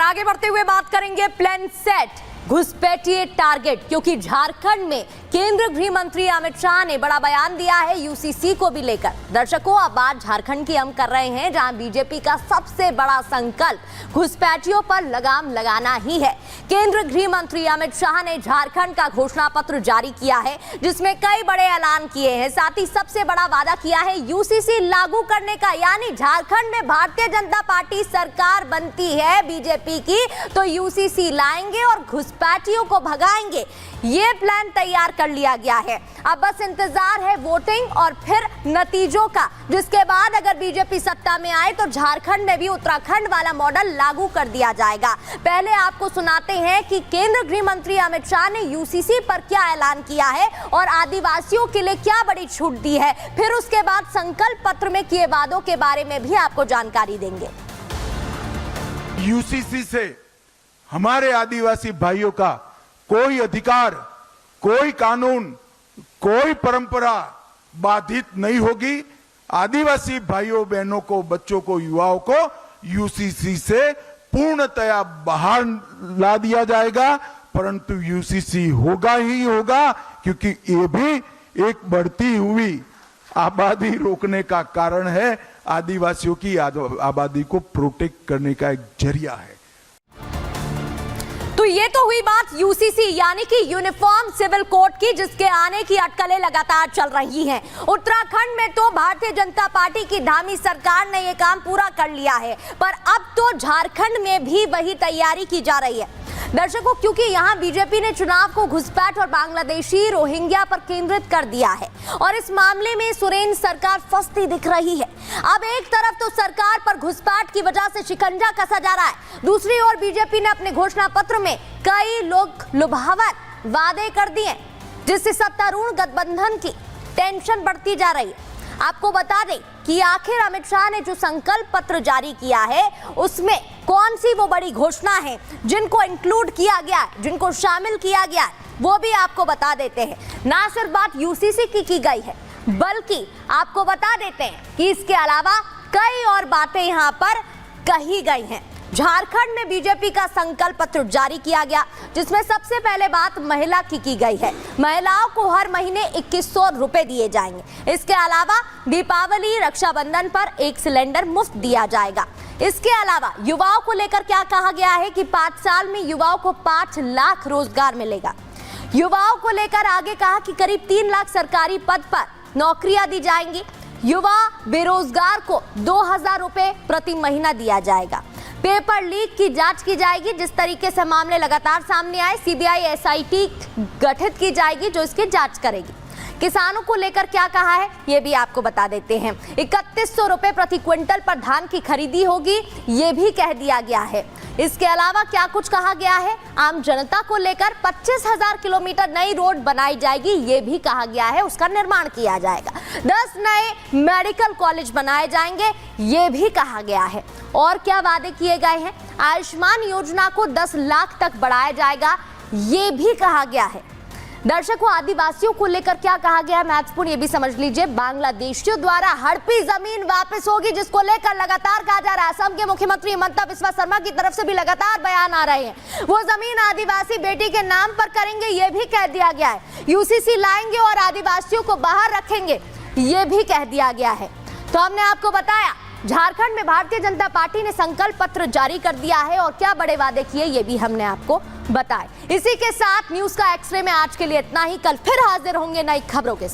आगे बढ़ते हुए बात करेंगे प्लान सेट घुसपैठिए टारगेट, क्योंकि झारखंड में केंद्रीय गृह मंत्री अमित शाह ने बड़ा बयान दिया है यूसीसी को भी लेकर। दर्शकों, अब बात झारखंड की हम कर रहे हैं, जहां बीजेपी का सबसे बड़ा संकल्प घुसपैठियों पर लगाम लगाना ही है। केंद्रीय गृह मंत्री अमित शाह ने झारखंड का घोषणा पत्र जारी किया है, जिसमें कई बड़े ऐलान किए हैं। साथ ही सबसे बड़ा वादा किया है यूसीसी लागू करने का, यानी झारखंड में भारतीय जनता पार्टी सरकार बनती है बीजेपी की तो यूसीसी लाएंगे और घुसपैठियों को भगाएंगे। ये प्लान तैयार कर लिया गया है। अब बस इंतजार है वोटिंग और फिर नतीजों का, जिसके बाद अगर बीजेपी सत्ता में आए तो झारखंड में भी उत्तराखंड वाला मॉडल लागू कर दिया जाएगा। पहले आपको सुनाते हैं कि केंद्रीय गृह मंत्री अमित शाह ने यूसीसी पर क्या ऐलान किया है और आदिवासियों के लिए क्या बड़ी छूट दी है। फिर उसके बाद संकल्प पत्र में किए वादों के बारे में भी आपको जानकारी देंगे। यूसीसी से हमारे आदिवासी भाइयों का कोई अधिकार, कोई कानून, कोई परंपरा बाधित नहीं होगी। आदिवासी भाइयों बहनों को, बच्चों को, युवाओं को यूसीसी से पूर्णतया बाहर ला दिया जाएगा। परंतु यूसीसी होगा ही होगा, क्योंकि ये भी एक बढ़ती हुई आबादी रोकने का कारण है। आदिवासियों की आबादी को प्रोटेक्ट करने का एक जरिया है। तो ये तो हुई बात यूसीसी यानी कि यूनिफॉर्म सिविल कोड की, जिसके आने की अटकलें लगातार चल रही हैं। उत्तराखंड में तो भारतीय जनता पार्टी की धामी सरकार ने ये काम पूरा कर लिया है, पर अब तो झारखंड में भी वही तैयारी की जा रही है। दर्शकों, क्योंकि यहाँ बीजेपी ने चुनाव को घुसपैठ और बांग्लादेशी रोहिंग्या पर केंद्रित कर दिया है और इस मामले में सोरेन सरकार फंसती दिख रही है। अब एक तरफ तो सरकार पर घुसपैठ की वजह से शिकंजा कसा जा रहा है, दूसरी ओर बीजेपी ने अपने घोषणा पत्र में कई लुभावन वादे कर दिए, जिससे सत्तारूढ़ गठबंधन की टेंशन बढ़ती जा रही है। आपको बता दें कि आखिर अमित शाह ने जो संकल्प पत्र जारी किया है उसमें कौन सी वो बड़ी घोषणा है जिनको इंक्लूड किया गया है, जिनको शामिल किया गया है, वो भी आपको बता देते हैं। ना सिर्फ बात यूसीसी की गई है, बल्कि आपको बता देते हैं कि इसके अलावा कई और बातें यहां पर कही गई हैं। झारखंड में बीजेपी का संकल्प पत्र जारी किया गया, जिसमें सबसे पहले बात महिला की गई है। महिलाओं को हर महीने 2100 रुपए दिए जाएंगे। इसके अलावा दीपावली, रक्षाबंधन पर 1 सिलेंडर मुफ्त दिया जाएगा। इसके अलावा युवाओं को लेकर क्या कहा गया है कि 5 साल में युवाओं को 5 लाख रोजगार मिलेगा। युवाओं को लेकर आगे कहा कि करीब 3 लाख सरकारी पद पर नौकरियां दी जाएंगी। युवा बेरोजगार को 2000 रुपए प्रति महीना दिया जाएगा। पेपर लीक की जांच की जाएगी। जिस तरीके से मामले लगातार सामने आए, सीबीआई एसआईटी गठित की जाएगी जो इसकी जांच करेगी। किसानों को लेकर क्या कहा है ये भी आपको बता देते हैं। 3100 रुपए प्रति क्विंटल पर धान की खरीदी होगी, ये भी कह दिया गया है। इसके अलावा क्या कुछ कहा गया है, आम जनता को लेकर 25,000 किलोमीटर नई रोड बनाई जाएगी, ये भी कहा गया है, उसका निर्माण किया जाएगा। 10 नए मेडिकल कॉलेज बनाए जाएंगे, ये भी कहा गया है। और क्या वादे किए गए हैं, आयुष्मान योजना को 10 लाख तक बढ़ाया जाएगा, ये भी कहा गया है। दर्शकों, आदिवासियों को लेकर क्या कहा गया है महत्वपूर्ण ये भी समझ लीजिए। बांग्लादेशियों द्वारा हड़पी जमीन वापस होगी, जिसको लेकर लगातार कहा जा रहा है। असम के मुख्यमंत्री हिमंता बिस्वा शर्मा की तरफ से भी लगातार बयान आ रहे हैं। वो जमीन आदिवासी बेटी के नाम पर करेंगे, ये भी कह दिया गया है। यूसीसी लाएंगे और आदिवासियों को बाहर रखेंगे, ये भी कह दिया गया है। तो हमने आपको बताया झारखंड में भारतीय जनता पार्टी ने संकल्प पत्र जारी कर दिया है और क्या बड़े वादे किए ये भी हमने आपको बताए। इसी के साथ न्यूज का एक्सरे में आज के लिए इतना ही। कल फिर हाजिर होंगे नई खबरों के साथ।